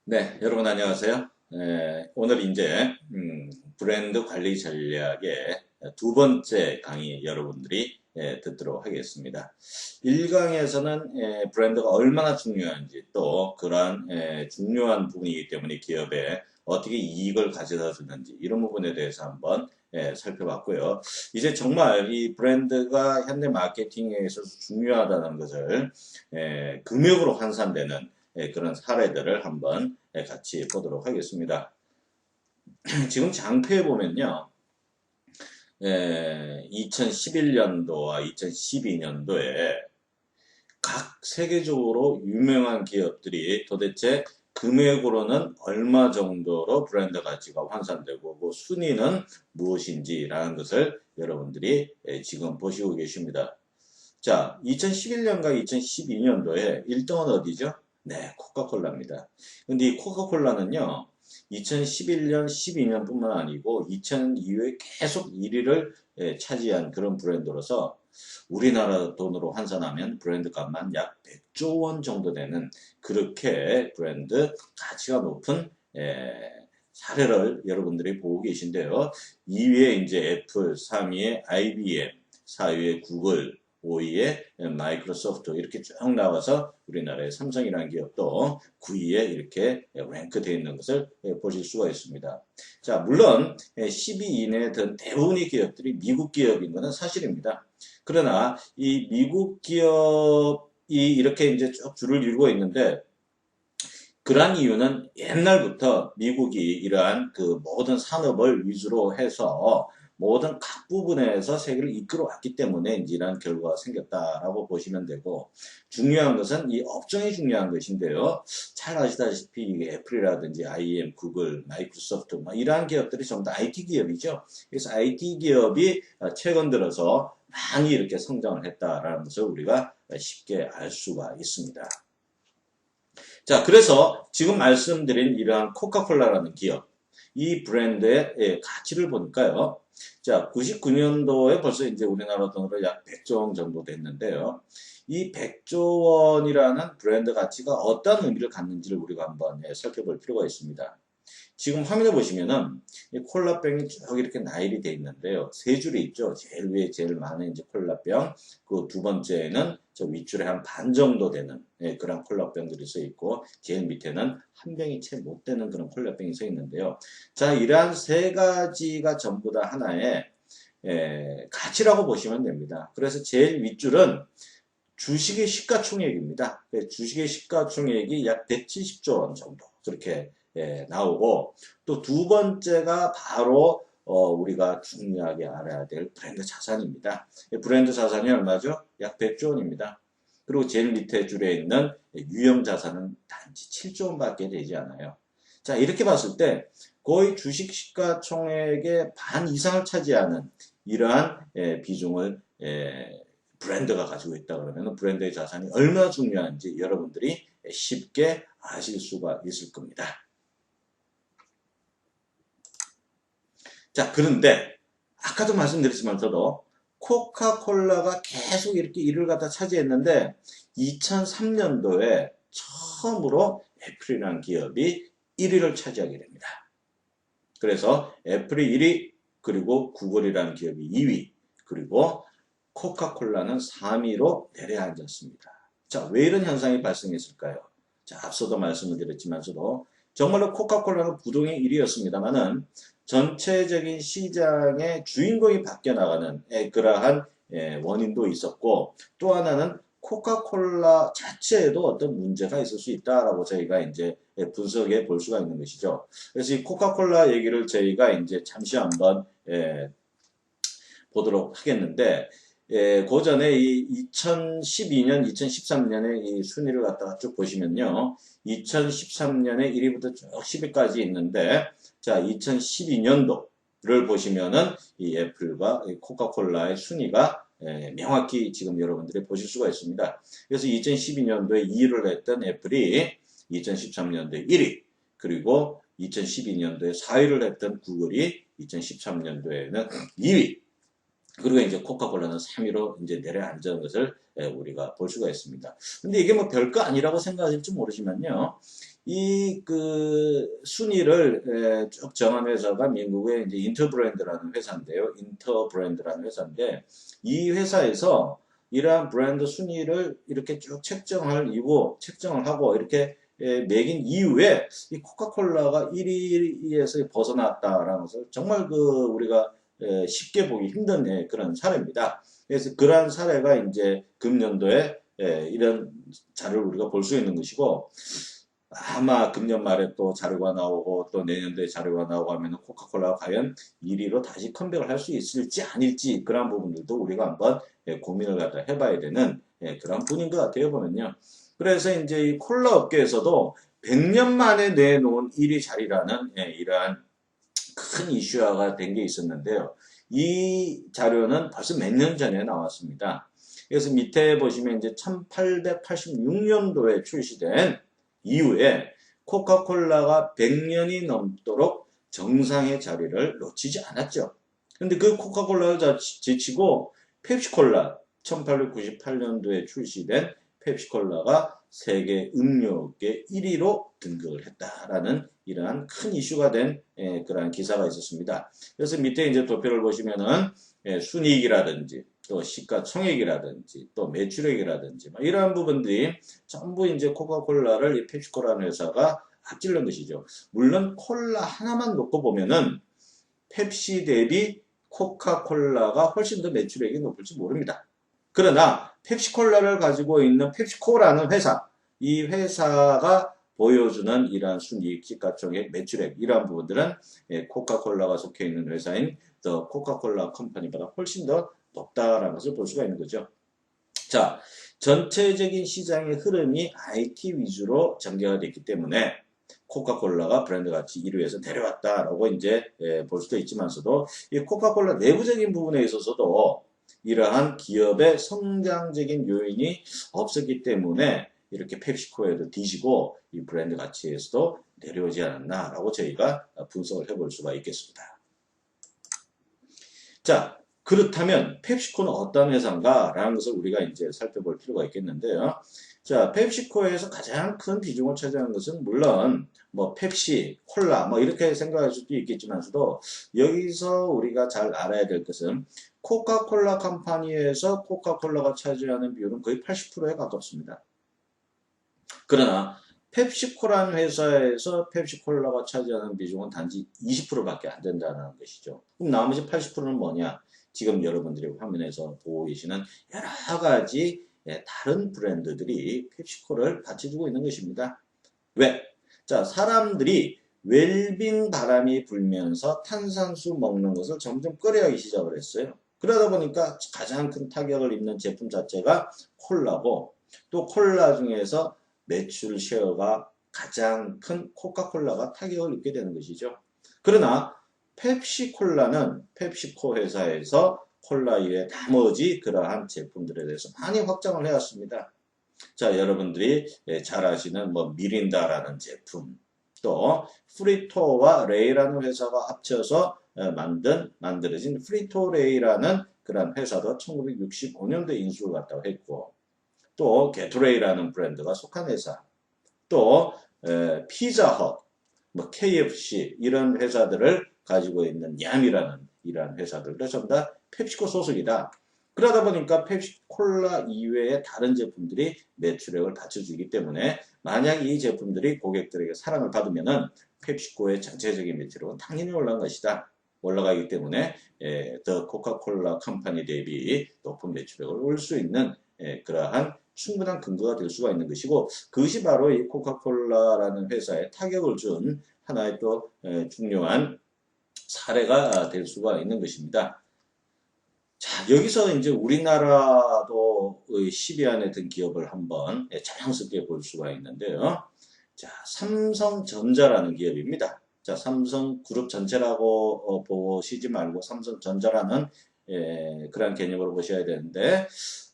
네, 여러분 안녕하세요. 오늘 이제 브랜드 관리 전략의 두 번째 강의 여러분들이 듣도록 하겠습니다. 1강에서는 브랜드가 얼마나 중요한지 또 그러한 중요한 부분이기 때문에 기업에 어떻게 이익을 가져다 주는지 이런 부분에 대해서 한번 살펴봤고요. 이제 정말 이 브랜드가 현대 마케팅에 있어서 중요하다는 것을 금액으로 환산되는 그런 사례들을 한번 같이 보도록 하겠습니다. 지금 장표에 보면요. 2011년도와 2012년도에 각 세계적으로 유명한 기업들이 도대체 금액으로는 얼마 정도로 브랜드 가치가 환산되고 그 순위는 무엇인지라는 것을 여러분들이 지금 보시고 계십니다. 자, 2011년과 2012년도에 1등은 어디죠? 네, 코카콜라입니다. 근데 이 코카콜라는요, 2011년, 12년뿐만 아니고 2000년 이후에 계속 1위를 차지한 그런 브랜드로서 우리나라 돈으로 환산하면 브랜드 값만 약 100조 원 정도 되는 그렇게 브랜드 가치가 높은 사례를 여러분들이 보고 계신데요. 2위에 이제 애플, 3위에 IBM, 4위에 구글, 5위에 마이크로소프트 이렇게 쭉 나와서 우리나라의 삼성이라는 기업도 9위에 이렇게 랭크되어 있는 것을 보실 수가 있습니다. 자, 물론 10위 이내에 든 대부분의 기업들이 미국 기업인 것은 사실입니다. 그러나 이 미국 기업이 이렇게 이제 쭉 줄을 이루고 있는데 그러한 이유는 옛날부터 미국이 이러한 그 모든 산업을 위주로 해서 모든 각 부분에서 세계를 이끌어 왔기 때문에 이런 결과가 생겼다라고 보시면 되고, 중요한 것은 이 업종이 중요한 것인데요. 잘 아시다시피 이게 애플이라든지 IM, 구글, 마이크로소프트 이러한 기업들이 전부 다 IT 기업이죠. 그래서 IT 기업이 최근 들어서 많이 이렇게 성장을 했다라는 것을 우리가 쉽게 알 수가 있습니다. 자, 그래서 지금 말씀드린 이러한 코카콜라라는 기업, 이 브랜드의 가치를 보니까요. 자, 99년도에 벌써 이제 우리나라 돈으로 약 100조 원 정도 됐는데요. 이 100조 원이라는 브랜드 가치가 어떤 의미를 갖는지를 우리가 한번 살펴볼 필요가 있습니다. 지금 화면에 보시면은 콜라병이 쭉 이렇게 나열이 되어 있는데요. 세 줄이 있죠. 제일 위에 제일 많은 이제 콜라병, 그 두 번째는 저 윗줄에 한 반 정도 되는 그런 콜라병들이 써 있고, 제일 밑에는 한 병이 채 못 되는 그런 콜라병이 써 있는데요. 자, 이러한 세 가지가 전부 다 하나의 가치라고 보시면 됩니다. 그래서 제일 윗줄은 주식의 시가총액입니다. 주식의 시가총액이 약 170조 원 정도 그렇게 나오고, 또 두 번째가 바로 우리가 중요하게 알아야 될 브랜드 자산입니다. 브랜드 자산이 얼마죠? 약 100조 원입니다. 그리고 제일 밑에 줄에 있는 유형 자산은 단지 7조 원밖에 되지 않아요. 자, 이렇게 봤을 때 거의 주식 시가총액의 반 이상을 차지하는 이러한 비중을 브랜드가 가지고 있다 그러면 브랜드의 자산이 얼마나 중요한지 여러분들이 쉽게 아실 수가 있을 겁니다. 자, 그런데 아까도 말씀드렸지만서도 코카콜라가 계속 이렇게 1위를 갖다 차지했는데 2003년도에 처음으로 애플이라는 기업이 1위를 차지하게 됩니다. 그래서 애플이 1위, 그리고 구글이라는 기업이 2위, 그리고 코카콜라는 3위로 내려앉았습니다. 자, 왜 이런 현상이 발생했을까요? 자, 앞서도 말씀을 드렸지만서도 정말로 코카콜라는 부동의 1위였습니다만은 전체적인 시장의 주인공이 바뀌어 나가는 그러한 원인도 있었고, 또 하나는 코카콜라 자체에도 어떤 문제가 있을 수 있다라고 저희가 이제 분석해 볼 수가 있는 것이죠. 그래서 이 코카콜라 얘기를 저희가 이제 잠시 한번 보도록 하겠는데, 그 전에 이 2012년, 2013년에 이 순위를 갖다가 쭉 보시면요. 2013년에 1위부터 쭉 10위까지 있는데, 자, 2012년도를 보시면은 이 애플과 이 코카콜라의 순위가 명확히 지금 여러분들이 보실 수가 있습니다. 그래서 2012년도에 2위를 했던 애플이 2013년도에 1위, 그리고 2012년도에 4위를 했던 구글이 2013년도에는 2위, 그리고 이제 코카콜라는 3위로 이제 내려앉은 것을 우리가 볼 수가 있습니다. 근데 이게 뭐 별거 아니라고 생각하실지 모르지만요. 이 순위를 쭉 정한 회사가 미국의 이제 인터브랜드라는 회사인데요. 인터브랜드라는 회사인데 이 회사에서 이러한 브랜드 순위를 이렇게 쭉 책정을 하고 이렇게 매긴 이후에 이 코카콜라가 1위에서 벗어났다라는 것을 정말 우리가 쉽게 보기 힘든 그런 사례입니다. 그래서 그러한 사례가 이제 금년도에 이런 자료를 우리가 볼 수 있는 것이고 아마 금년 말에 또 자료가 나오고 또 내년도에 자료가 나오고 하면 코카콜라가 과연 1위로 다시 컴백을 할 수 있을지 아닐지 그런 부분들도 우리가 한번 고민을 갖다 해봐야 되는 그런 분인 것 같아요 보면요. 그래서 이제 이 콜라 업계에서도 100년 만에 내놓은 1위 자리라는 이러한 큰 이슈화가 된 게 있었는데요. 이 자료는 벌써 몇 년 전에 나왔습니다. 그래서 밑에 보시면 이제 1886년도에 출시된 이후에 코카콜라가 100년이 넘도록 정상의 자리를 놓치지 않았죠. 근데 그 코카콜라를 제치고 펩시콜라 1898년도에 출시된 펩시콜라가 세계 음료계 1위로 등극을 했다라는 이러한 큰 이슈가 된 그러한 기사가 있었습니다. 그래서 밑에 이제 도표를 보시면은 순이익이라든지 또 시가총액이라든지 또 매출액이라든지 이러한 부분들이 전부 이제 코카콜라를 이 펩시코라는 회사가 앞질른 것이죠. 물론 콜라 하나만 놓고 보면은 펩시 대비 코카콜라가 훨씬 더 매출액이 높을지 모릅니다. 그러나 펩시콜라를 가지고 있는 펩시코라는 회사, 이 회사가 보여주는 이러한 순이익, 시가총액, 매출액 이러한 부분들은 코카콜라가 속해 있는 회사인 더 코카콜라 컴퍼니보다 훨씬 더 높다라는 것을 볼 수가 있는 거죠. 자, 전체적인 시장의 흐름이 IT 위주로 전개가 됐기 때문에 코카콜라가 브랜드 가치 1위에서 내려왔다라고 이제 볼 수도 있지만서도 이 코카콜라 내부적인 부분에 있어서도 이러한 기업의 성장적인 요인이 없었기 때문에 이렇게 펩시코에도 뒤지고 이 브랜드 가치에서도 내려오지 않았나라고 저희가 분석을 해볼 수가 있겠습니다. 자, 그렇다면 펩시코는 어떤 회사인가? 라는 것을 우리가 이제 살펴볼 필요가 있겠는데요. 자, 펩시코에서 가장 큰 비중을 차지하는 것은 물론 뭐 펩시, 콜라 이렇게 생각할 수도 있겠지만서도 여기서 우리가 잘 알아야 될 것은 코카콜라 컴퍼니에서 코카콜라가 차지하는 비율은 거의 80%에 가깝습니다. 그러나 펩시코라는 회사에서 펩시콜라가 차지하는 비중은 단지 20%밖에 안 된다는 것이죠. 그럼 나머지 80%는 뭐냐? 지금 여러분들이 화면에서 보고 계시는 여러 가지 다른 브랜드들이 펩시코를 받쳐주고 있는 것입니다. 왜? 자, 사람들이 웰빙 바람이 불면서 탄산수 먹는 것을 점점 꺼려하기 시작을 했어요. 그러다 보니까 가장 큰 타격을 입는 제품 자체가 콜라고 또 콜라 중에서 매출 쉐어가 가장 큰 코카콜라가 타격을 입게 되는 것이죠. 그러나 펩시콜라는 펩시코 회사에서 콜라 이외 나머지 그러한 제품들에 대해서 많이 확장을 해왔습니다. 자, 여러분들이 잘 아시는 미린다라는 제품, 또 프리토와 레이라는 회사가 합쳐서 만들어진 프리토레이라는 그런 회사도 1965년도에 인수를 갖다가 했고, 또 게토레이라는 브랜드가 속한 회사, 또 피자헛, KFC 이런 회사들을 가지고 있는 얌이라는 이러한 회사들도 전부 다 펩시코 소속이다. 그러다 보니까 펩시콜라 이외의 다른 제품들이 매출액을 받쳐주기 때문에 만약 이 제품들이 고객들에게 사랑을 받으면은 펩시코의 전체적인 매출액은 당연히 올라간 것이다. 올라가기 때문에 더 코카콜라 컴퍼니 대비 높은 매출액을 올 수 있는 그러한 충분한 근거가 될 수가 있는 것이고, 그것이 바로 이 코카콜라라는 회사에 타격을 준 하나의 또 중요한 사례가 될 수가 있는 것입니다. 자, 여기서 이제 우리나라도 10위 안에 든 기업을 한번 자랑스럽게 볼 수가 있는데요. 자, 삼성전자라는 기업입니다. 자, 삼성그룹 전체라고 보시지 말고 삼성전자라는 그런 개념으로 보셔야 되는데,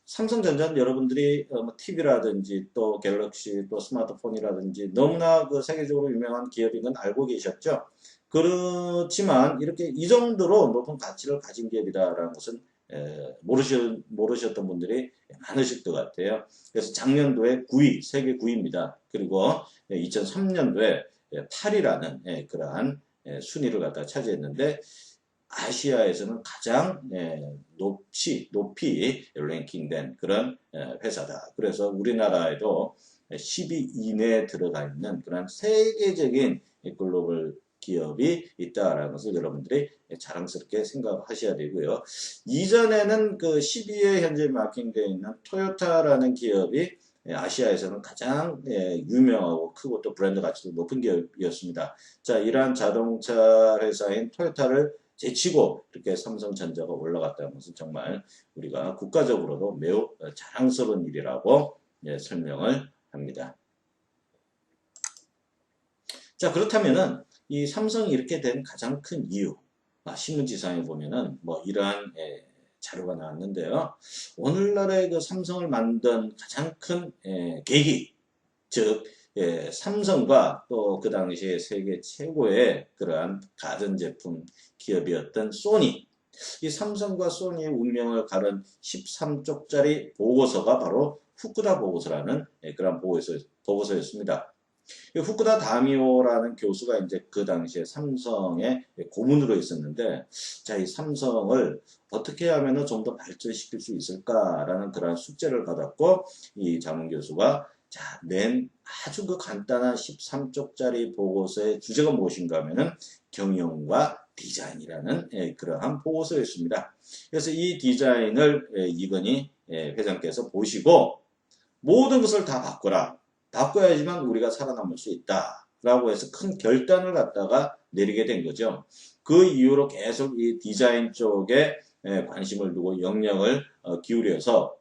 삼성전자는 여러분들이 TV라든지 또 갤럭시 또 스마트폰이라든지 너무나 세계적으로 유명한 기업인 건 알고 계셨죠? 그렇지만 이렇게 이 정도로 높은 가치를 가진 기업이다라는 것은 모르셨던 분들이 많으실 것 같아요. 그래서 작년도에 9위, 세계 9위입니다. 그리고 2003년도에 8위라는 그러한 순위를 갖다 차지했는데 아시아에서는 가장 높이 랭킹된 그런 회사다. 그래서 우리나라에도 10위 이내에 들어가 있는 그런 세계적인 글로벌 기업이 있다라는 것을 여러분들이 자랑스럽게 생각하셔야 되고요. 이전에는 그 10위에 현재 마킹되어 있는 토요타라는 기업이 아시아에서는 가장 유명하고 크고 또 브랜드 가치도 높은 기업이었습니다. 자, 이러한 자동차 회사인 토요타를 제치고 이렇게 삼성전자가 올라갔다는 것은 정말 우리가 국가적으로도 매우 자랑스러운 일이라고 설명을 합니다. 자, 그렇다면은 이 삼성이 이렇게 된 가장 큰 이유, 신문지상에 보면은 뭐 이러한 자료가 나왔는데요. 오늘날의 그 삼성을 만든 가장 큰 계기, 즉 삼성과 또 그 당시에 세계 최고의 그러한 가전제품 기업이었던 소니, 이 삼성과 소니의 운명을 가른 13쪽짜리 보고서가 바로 후쿠다 보고서라는 그런 보고서였습니다. 후쿠다 다미오라는 교수가 이제 그 당시에 삼성의 고문으로 있었는데, 자, 이 삼성을 어떻게 하면 좀 더 발전시킬 수 있을까라는 그런 숙제를 받았고, 이 자문 교수가 자, 낸 아주 그 간단한 13쪽짜리 보고서의 주제가 무엇인가 하면은 경영과 디자인이라는 그러한 보고서였습니다. 그래서 이 디자인을 이건희 회장께서 보시고 모든 것을 다 바꿔라. 바꿔야지만 우리가 살아남을 수 있다. 라고 해서 큰 결단을 갖다가 내리게 된 거죠. 그 이후로 계속 이 디자인 쪽에 관심을 두고 영역을 기울여서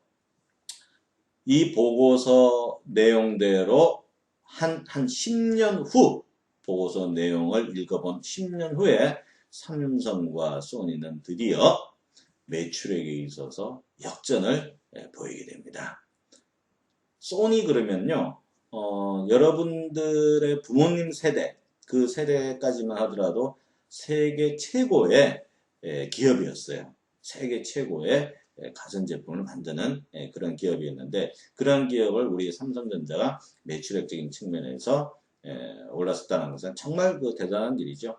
이 보고서 내용대로 한 10년 후 보고서 내용을 읽어본 10년 후에 삼성과 소니는 드디어 매출액에 있어서 역전을 보이게 됩니다. 소니 그러면요, 여러분들의 부모님 세대, 그 세대까지만 하더라도 세계 최고의 기업이었어요. 세계 최고의 가전제품을 만드는 그런 기업이었는데, 그런 기업을 우리 삼성전자가 매출액적인 측면에서 올랐었다는 것은 정말 그 대단한 일이죠.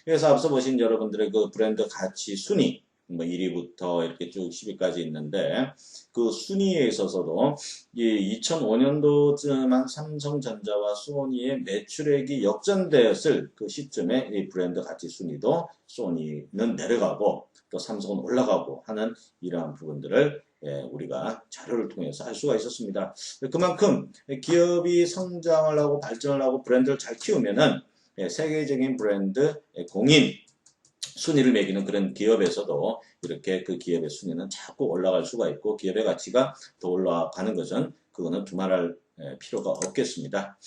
그래서 앞서 보신 여러분들의 그 브랜드 가치 순위, 뭐 1위부터 이렇게 쭉 10위까지 있는데, 그 순위에 있어서도 이 2005년도쯤한 삼성전자와 소니의 매출액이 역전되었을 그 시점에 이 브랜드 가치 순위도 소니는 내려가고 또 삼성은 올라가고 하는 이러한 부분들을 우리가 자료를 통해서 알 수가 있었습니다. 그만큼 기업이 성장을 하고 발전을 하고 브랜드를 잘 키우면은 세계적인 브랜드 공인 순위를 매기는 그런 기업에서도 이렇게 그 기업의 순위는 자꾸 올라갈 수가 있고 기업의 가치가 더 올라가는 것은 그거는 두말할 필요가 없겠습니다.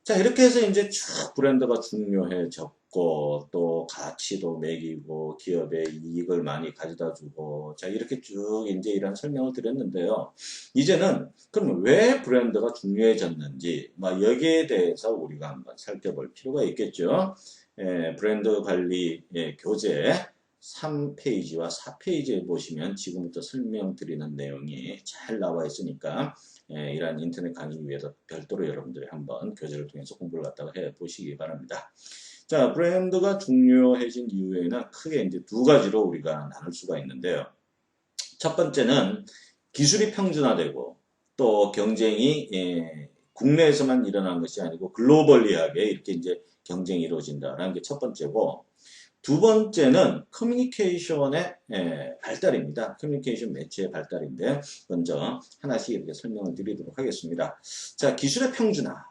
자, 이렇게 해서 이제 쭉 브랜드가 중요해졌고 또 가치도 매기고 기업의 이익을 많이 가져다 주고 자, 이렇게 쭉 이제 이런 설명을 드렸는데요. 이제는 그럼 왜 브랜드가 중요해졌는지 여기에 대해서 우리가 한번 살펴볼 필요가 있겠죠. 브랜드 관리 교재 3페이지와 4페이지에 보시면 지금부터 설명드리는 내용이 잘 나와 있으니까 이러한 인터넷 강의 위해서 별도로 여러분들이 한번 교재를 통해서 공부를 갖다가 해 보시기 바랍니다. 자, 브랜드가 중요해진 이유에는 크게 이제 두 가지로 우리가 나눌 수가 있는데요. 첫 번째는 기술이 평준화되고 또 경쟁이 국내에서만 일어난 것이 아니고 글로벌리하게 이렇게 이제 경쟁이 이루어진다는 게 첫 번째고, 두 번째는 커뮤니케이션의 발달입니다. 커뮤니케이션 매체의 발달인데 먼저 하나씩 이렇게 설명을 드리도록 하겠습니다. 자, 기술의 평준화.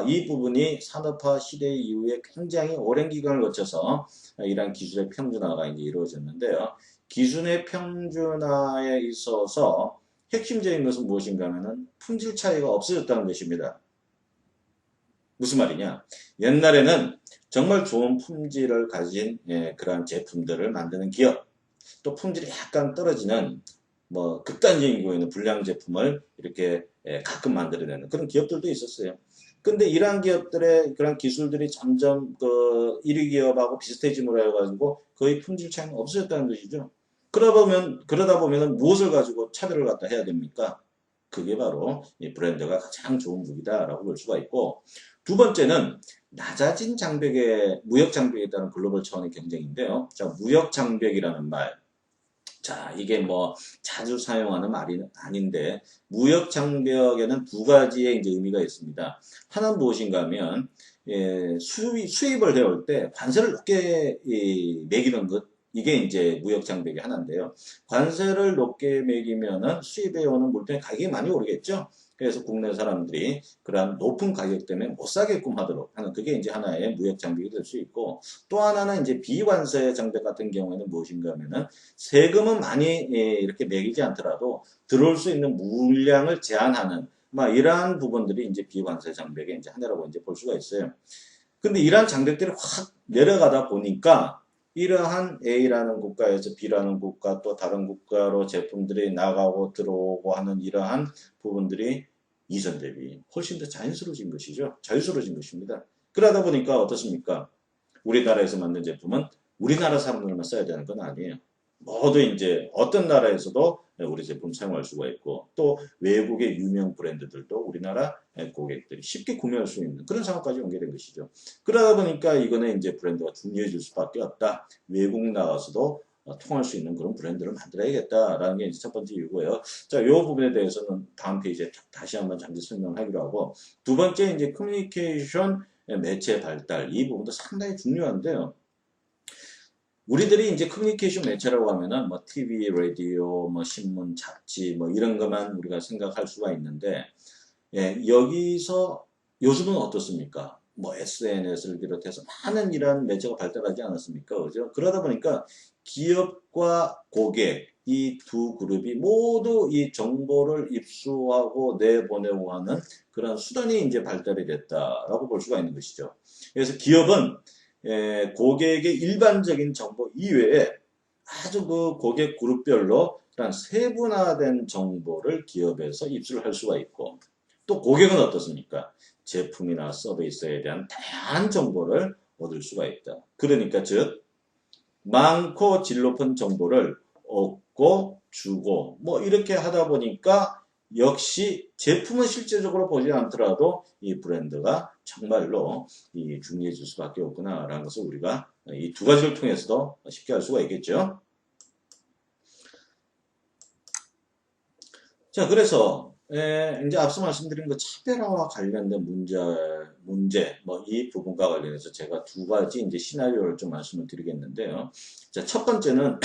이 부분이 산업화 시대 이후에 굉장히 오랜 기간을 거쳐서 이러한 기술의 평준화가 이제 이루어졌는데요. 기술의 평준화에 있어서 핵심적인 것은 무엇인가 하면은 품질 차이가 없어졌다는 것입니다. 무슨 말이냐? 옛날에는 정말 좋은 품질을 가진 그러한 제품들을 만드는 기업, 또 품질이 약간 떨어지는 극단적인 경우에는 불량 제품을 이렇게 가끔 만들어내는 그런 기업들도 있었어요. 근데 이러한 기업들의 그런 기술들이 점점 그 1위 기업하고 비슷해짐으로 해가지고 거의 품질 차이는 없어졌다는 것이죠. 그러다 보면은 무엇을 가지고 차별을 갖다 해야 됩니까? 그게 바로 이 브랜드가 가장 좋은 무기다라고 볼 수가 있고, 두 번째는 낮아진 장벽의, 무역 장벽에 따른 글로벌 차원의 경쟁인데요. 자, 무역 장벽이라는 말. 자, 이게 뭐 자주 사용하는 말이 아닌데, 무역 장벽에는 두 가지의 이제 의미가 있습니다. 하나는 무엇인가 하면, 수입을 해올 때 관세를 높게 매기는 것, 이게 이제 무역 장벽의 하나인데요. 관세를 높게 매기면은 수입해 오는 물품의 가격이 많이 오르겠죠. 그래서 국내 사람들이 그러한 높은 가격 때문에 못 사게끔 하도록 하는, 그게 이제 하나의 무역 장벽이 될 수 있고, 또 하나는 이제 비관세 장벽 같은 경우에는 무엇인가 하면은 세금은 많이 이렇게 매기지 않더라도 들어올 수 있는 물량을 제한하는, 막 이러한 부분들이 이제 비관세 장벽의 이제 하나라고 이제 볼 수가 있어요. 근데 이러한 장벽들이 확 내려가다 보니까 이러한 A라는 국가에서 B라는 국가, 또 다른 국가로 제품들이 나가고 들어오고 하는 이러한 부분들이 이전 대비 훨씬 더 자연스러워진 것이죠. 자유스러워진 것입니다. 그러다 보니까 어떻습니까? 우리나라에서 만든 제품은 우리나라 사람들만 써야 되는 건 아니에요. 모두 이제 어떤 나라에서도 우리 제품 사용할 수가 있고, 또 외국의 유명 브랜드들도 우리나라 고객들이 쉽게 구매할 수 있는 그런 상황까지 연결된 것이죠. 그러다 보니까 이거는 이제 브랜드가 중요해질 수밖에 없다. 외국 나가서도 통할 수 있는 그런 브랜드를 만들어야겠다라는 게 이제 첫 번째 이유고요. 자, 이 부분에 대해서는 다음 페이지에 다시 한번 잠시 설명을 하기로 하고, 두 번째 이제 커뮤니케이션 매체 발달, 이 부분도 상당히 중요한데요. 우리들이 이제 커뮤니케이션 매체라고 하면은 뭐 TV, 라디오, 뭐 신문, 잡지 뭐 이런 것만 우리가 생각할 수가 있는데, 여기서 요즘은 어떻습니까? 뭐 SNS를 비롯해서 많은 이런 매체가 발달하지 않았습니까? 그죠? 그러다 보니까 기업과 고객 이 두 그룹이 모두 이 정보를 입수하고 내보내고 하는 그런 수단이 이제 발달이 됐다라고 볼 수가 있는 것이죠. 그래서 기업은 고객의 일반적인 정보 이외에 아주 그 고객 그룹별로 그런 세분화된 정보를 기업에서 입수를 할 수가 있고, 또 고객은 어떻습니까? 제품이나 서비스에 대한 다양한 정보를 얻을 수가 있다. 그러니까 즉 많고 질 높은 정보를 얻고 주고 뭐 이렇게 하다 보니까 역시 제품은 실제적으로 보지 않더라도 이 브랜드가 정말로 중요해질 수밖에 없구나라는 것을 우리가 이 두 가지를 통해서도 쉽게 알 수가 있겠죠. 자, 그래서 이제 앞서 말씀드린 그 차별화와 관련된 문제 뭐 이 부분과 관련해서 제가 두 가지 이제 시나리오를 좀 말씀을 드리겠는데요. 자, 첫 번째는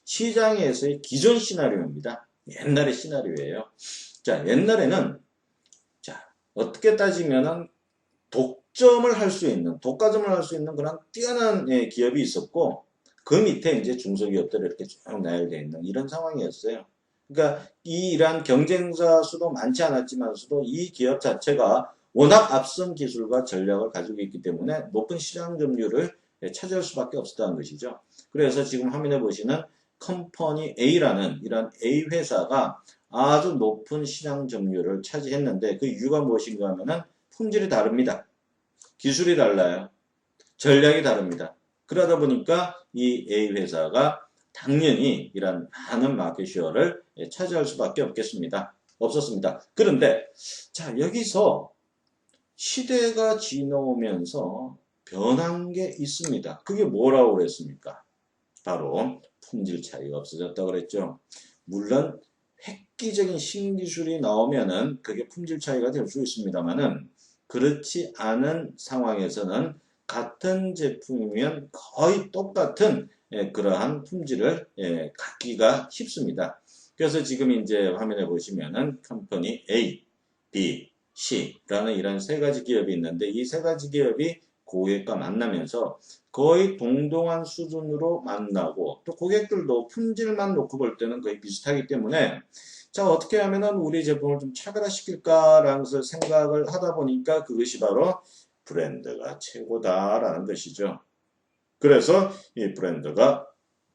시장에서의 기존 시나리오입니다. 옛날의 시나리오예요. 자, 옛날에는 자, 어떻게 따지면은 독점을 할 수 있는, 독과점을 할 수 있는 그런 뛰어난 기업이 있었고, 그 밑에 이제 중소기업들이 이렇게 쭉 나열되어 있는 이런 상황이었어요. 그러니까 이러한 경쟁자 수도 많지 않았지만서도 이 기업 자체가 워낙 앞선 기술과 전략을 가지고 있기 때문에 높은 시장 점유율을 차지할 수밖에 없었다는 것이죠. 그래서 지금 화면에 보시는 컴퍼니 A라는 이런 A 회사가 아주 높은 시장 점유율을 차지했는데, 그 이유가 무엇인가 하면은 품질이 다릅니다. 기술이 달라요. 전략이 다릅니다. 그러다 보니까 이 A 회사가 당연히 이런 많은 마켓쉐어를 차지할 수밖에 없었습니다. 그런데 자, 여기서 시대가 지나오면서 변한 게 있습니다. 그게 뭐라고 그랬습니까? 바로 품질 차이가 없어졌다고 그랬죠. 물론 획기적인 신기술이 나오면은 그게 품질 차이가 될 수 있습니다만은, 그렇지 않은 상황에서는 같은 제품이면 거의 똑같은 그러한 품질을 갖기가 쉽습니다. 그래서 지금 이제 화면에 보시면은 컴퍼니 A, B, C라는 이런 세 가지 기업이 있는데, 이 세 가지 기업이 고객과 만나면서 거의 동등한 수준으로 만나고, 또 고객들도 품질만 놓고 볼 때는 거의 비슷하기 때문에, 자, 어떻게 하면은 우리 제품을 좀 차별화시킬까라는 것을 생각을 하다 보니까 그것이 바로 브랜드가 최고다라는 것이죠. 그래서 이 브랜드가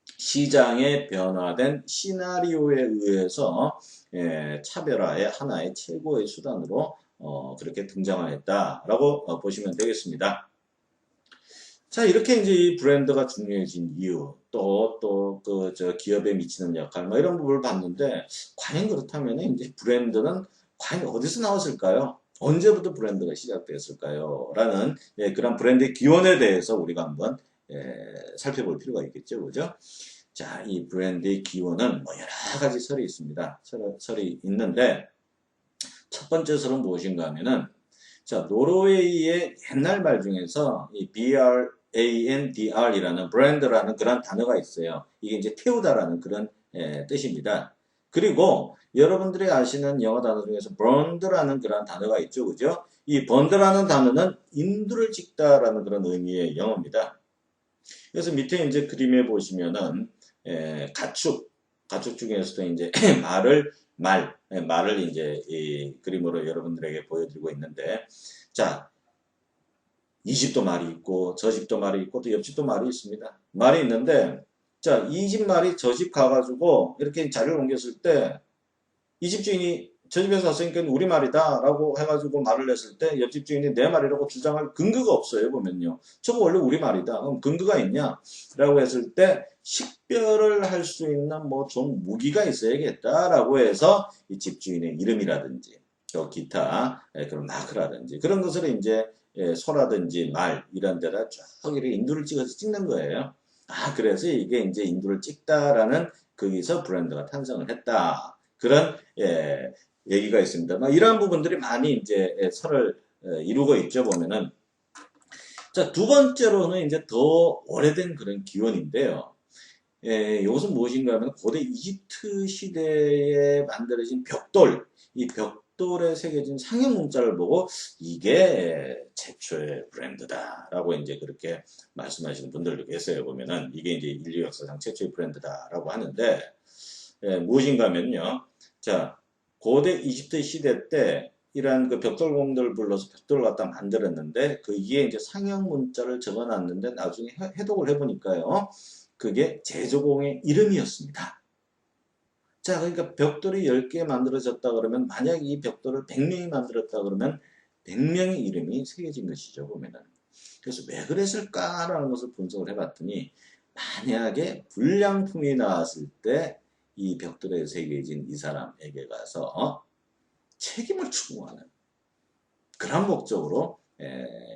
시장에 변화된 시나리오에 의해서 차별화의 하나의 최고의 수단으로 그렇게 등장하였다라고 보시면 되겠습니다. 자, 이렇게 이제 이 브랜드가 중요해진 이유, 기업에 미치는 역할, 뭐 이런 부분을 봤는데, 과연 그렇다면 이제 브랜드는 과연 어디서 나왔을까요? 언제부터 브랜드가 시작됐을까요? 라는, 그런 브랜드의 기원에 대해서 우리가 한번, 살펴볼 필요가 있겠죠. 그죠? 자, 이 브랜드의 기원은 뭐 여러 가지 설이 있습니다. 설이 있는데, 첫 번째 설은 무엇인가 하면은, 자, 노르웨이의 옛날 말 중에서 이 BRANDR이라는 브랜드라는 그런 단어가 있어요. 이게 이제 태우다라는 그런 뜻입니다. 그리고 여러분들이 아시는 영어 단어 중에서 burned라는 그런 단어가 있죠. 그죠? 이 burned라는 단어는 인두를 찍다라는 그런 의미의 영어입니다. 그래서 밑에 이제 그림에 보시면은 가축 중에서도 이제 말을 이제 이 그림으로 여러분들에게 보여드리고 있는데, 자, 이 집도 말이 있고, 저 집도 말이 있고, 또 옆집도 말이 있습니다. 말이 있는데, 자, 이 집 말이 저 집 가가지고, 이렇게 자리를 옮겼을 때, 이 집 주인이 저 집에서 왔으니까 우리 말이다 라고 해가지고 말을 냈을 때 옆집 주인이 내 말이라고 주장할 근거가 없어요. 보면요. 저거 원래 우리 말이다. 그럼 근거가 있냐? 라고 했을 때 식별을 할 수 있는 뭐 좀 무기가 있어야겠다라고 해서 이 집주인의 이름이라든지 또 기타 그런 마크라든지 그런 것을 이제 소라든지 말 이런 데다 쭉 이렇게 인두를 찍어서 찍는 거예요. 아, 그래서 이게 이제 인두를 찍다라는 거기서 브랜드가 탄생을 했다. 그런 얘기가 있습니다. 이러한 부분들이 많이 이제 설을 이루고 있죠. 보면은 자, 두 번째로는 이제 더 오래된 그런 기원인데요. 이것은 무엇인가 하면 고대 이집트 시대에 만들어진 벽돌, 이 벽돌에 새겨진 상형 문자를 보고 이게 최초의 브랜드다라고 이제 그렇게 말씀하시는 분들도 계세요. 보면은 이게 이제 인류 역사상 최초의 브랜드다라고 하는데 무엇인가 하면요. 자, 고대 이집트 시대 때 이러한 그 벽돌공들을 불러서 벽돌을 갖다 만들었는데 거기에 이제 상형 문자를 적어놨는데 나중에 해독을 해보니까요. 그게 제조공의 이름이었습니다. 자, 그러니까 벽돌이 10개 만들어졌다 그러면 만약 이 벽돌을 100명이 만들었다 그러면 100명의 이름이 새겨진 것이죠. 보면은. 그래서 왜 그랬을까라는 것을 분석을 해봤더니 만약에 불량품이 나왔을 때 이 벽돌에 새겨진 이 사람에게 가서 책임을 추구하는 그런 목적으로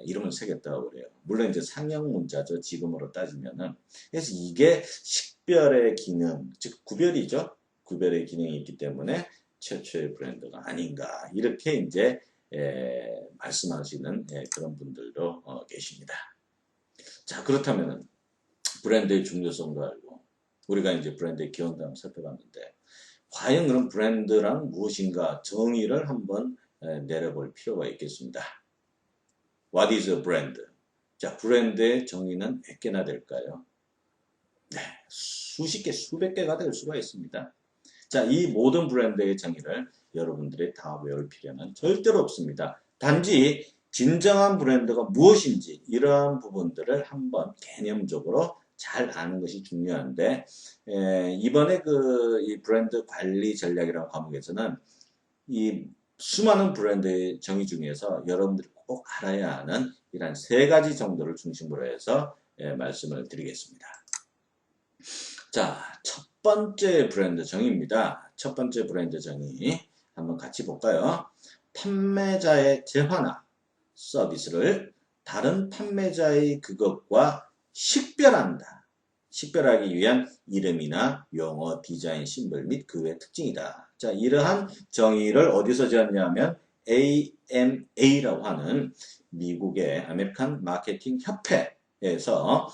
이름을 새겼다고 그래요. 물론 이제 상형 문자죠. 지금으로 따지면은. 그래서 이게 식별의 기능, 즉 구별이죠. 구별의 기능이 있기 때문에 최초의 브랜드가 아닌가 이렇게 이제 말씀하시는 그런 분들도 계십니다. 자, 그렇다면은 브랜드의 중요성도 알고 우리가 이제 브랜드의 기원도 한번 살펴봤는데 과연 그런 브랜드란 무엇인가 정의를 한번 내려볼 필요가 있겠습니다. What is a brand? 자, 브랜드의 정의는 몇 개나 될까요? 네, 수십 개, 수백 개가 될 수가 있습니다. 자, 이 모든 브랜드의 정의를 여러분들이 다 외울 필요는 절대로 없습니다. 단지 진정한 브랜드가 무엇인지 이러한 부분들을 한번 개념적으로 잘 아는 것이 중요한데 이번에 이 브랜드 관리 전략이라는 과목에서는 이 수많은 브랜드의 정의 중에서 여러분들이 꼭 알아야 하는 이런 세 가지 정도를 중심으로 해서 말씀을 드리겠습니다. 자, 첫 번째 브랜드 정의입니다. 첫 번째 브랜드 정의 한번 같이 볼까요? 판매자의 재화나 서비스를 다른 판매자의 그것과 식별한다. 식별하기 위한 이름이나 용어, 디자인, 심벌 및 그 외의 특징이다. 자, 이러한 정의를 어디서 지었냐면 AMA라고 하는 미국의 아메리칸 마케팅 협회에서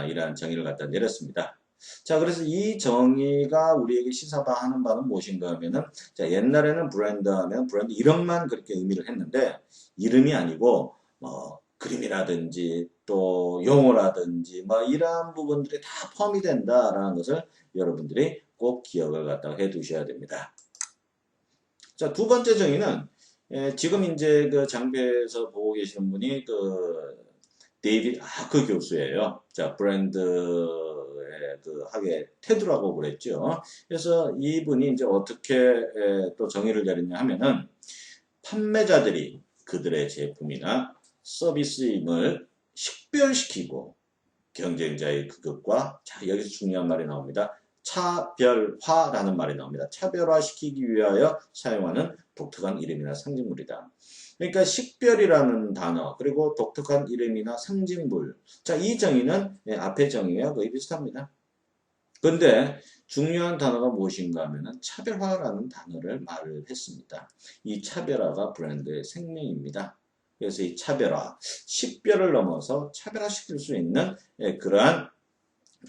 이러한 정의를 갖다 내렸습니다. 자, 그래서 이 정의가 우리에게 시사하는 바는 무엇인가 하면은, 자, 옛날에는 브랜드 하면 브랜드 이름만 그렇게 의미를 했는데, 이름이 아니고, 그림이라든지, 또 용어라든지, 이러한 부분들이 다 포함이 된다라는 것을 여러분들이 꼭 기억을 갖다가 해 두셔야 됩니다. 자, 두 번째 정의는, 지금 이제 그 장비에서 보고 계시는 분이 데이빗 아크 교수예요. 자, 브랜드의 그 학의 테두라고 그랬죠. 그래서 이분이 이제 어떻게 또 정의를 내렸냐 하면은 판매자들이 그들의 제품이나 서비스임을 식별시키고 경쟁자의 급격과 자 여기서 중요한 말이 나옵니다. 차별화라는 말이 나옵니다. 차별화시키기 위하여 사용하는 독특한 이름이나 상징물이다. 그러니까 식별이라는 단어 그리고 독특한 이름이나 상징물 자 이 정의는 앞의 정의와 거의 비슷합니다. 근데 중요한 단어가 무엇인가 하면은 차별화라는 단어를 말을 했습니다. 이 차별화가 브랜드의 생명입니다. 그래서 이 차별화, 식별을 넘어서 차별화시킬 수 있는 그러한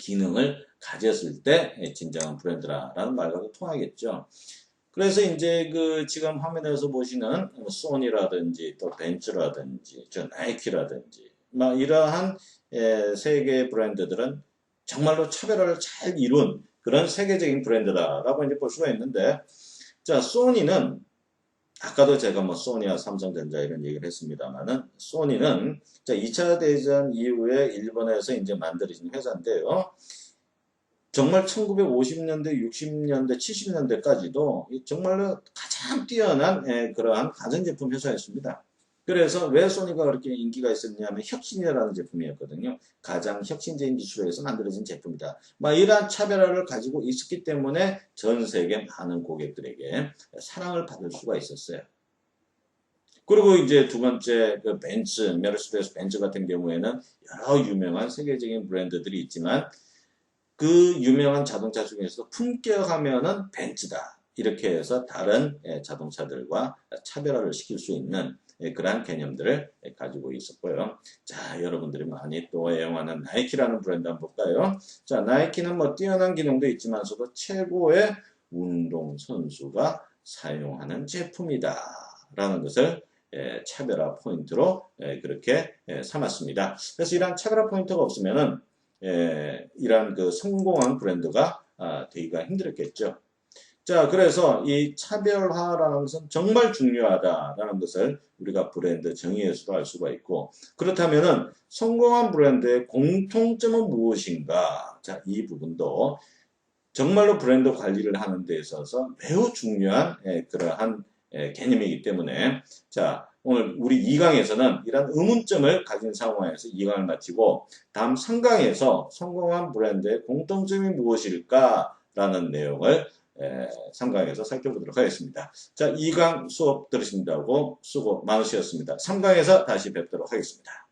기능을 가졌을 때 진정한 브랜드라는 말과도 통하겠죠. 그래서 이제 그 지금 화면에서 보시는 소니라든지 또 벤츠라든지 저 나이키라든지 막 이러한 세 개의 브랜드들은 정말로 차별화를 잘 이룬 그런 세계적인 브랜드다라고 이제 볼 수가 있는데 자 소니는 아까도 제가 뭐 소니와 삼성전자 이런 얘기를 했습니다만은 소니는 자 2차 대전 이후에 일본에서 이제 만들어진 회사인데요. 정말 1950년대, 60년대, 70년대까지도 정말로 가장 뛰어난 그러한 가전제품 회사였습니다. 그래서 왜 소니가 그렇게 인기가 있었냐면 혁신이라는 제품이었거든요. 가장 혁신적인 기술로 해서 만들어진 제품이다. 막 이러한 차별화를 가지고 있었기 때문에 전 세계 많은 고객들에게 사랑을 받을 수가 있었어요. 그리고 이제 두 번째 그 벤츠, 메르세데스 벤츠 같은 경우에는 여러 유명한 세계적인 브랜드들이 있지만 그 유명한 자동차 중에서도 품격하면은 벤츠다. 이렇게 해서 다른 자동차들과 차별화를 시킬 수 있는 그러한 개념들을 가지고 있었고요. 자, 여러분들이 많이 또 애용하는 나이키라는 브랜드 한번 볼까요? 자, 나이키는 뭐 뛰어난 기능도 있지만서도 최고의 운동 선수가 사용하는 제품이다. 라는 것을 차별화 포인트로 그렇게 삼았습니다. 그래서 이러한 차별화 포인트가 없으면은 이러한 그 성공한 브랜드가 되기가 힘들었겠죠. 자, 그래서 이 차별화라는 것은 정말 중요하다라는 것을 우리가 브랜드 정의에서도 알 수가 있고, 그렇다면은 성공한 브랜드의 공통점은 무엇인가? 자, 이 부분도 정말로 브랜드 관리를 하는 데 있어서 매우 중요한 그러한 개념이기 때문에, 자, 오늘 우리 2강에서는 이런 의문점을 가진 상황에서 2강을 마치고, 다음 3강에서 성공한 브랜드의 공통점이 무엇일까? 라는 내용을 3강에서 살펴보도록 하겠습니다. 자, 2강 수업 들으신다고 수고 많으셨습니다. 3강에서 다시 뵙도록 하겠습니다.